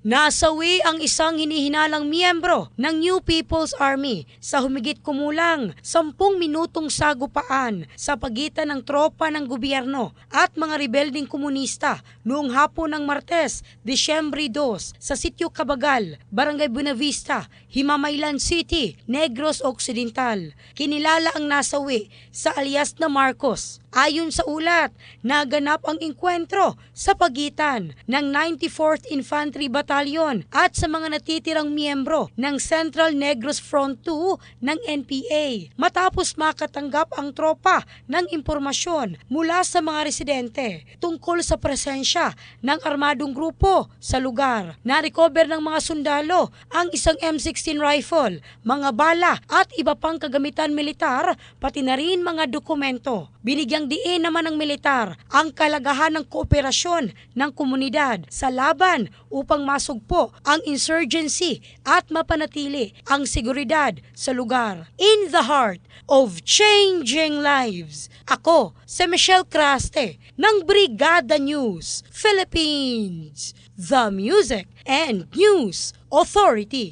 Nasawi ang isang hinihinalang miyembro ng New People's Army sa humigit kumulang 10 minutong sagupaan sa pagitan ng tropa ng gobyerno at mga rebelding komunista noong hapon ng Martes, Disyembre 2 sa Sitio Cabagal, Barangay Buenavista, Himamaylan City, Negros Occidental. Kinilala ang nasawi sa alias na Marcos. Ayon sa ulat, naganap ang engkwentro sa pagitan ng 94th Infantry Battalion at sa mga natitirang miyembro ng Central Negros Front 2 ng NPA matapos makatanggap ang tropa ng impormasyon mula sa mga residente tungkol sa presensya ng armadong grupo sa lugar. Na-recover ng mga sundalo ang isang M16 rifle, mga bala at iba pang kagamitan militar pati na rin mga dokumento. Binigyang diin naman ng militar ang kalagahan ng kooperasyon ng komunidad sa laban upang masugpo ang insurgency at mapanatili ang seguridad sa lugar. In the heart of changing lives, ako si Michelle Craste ng Brigada News Philippines, the Music and News Authority.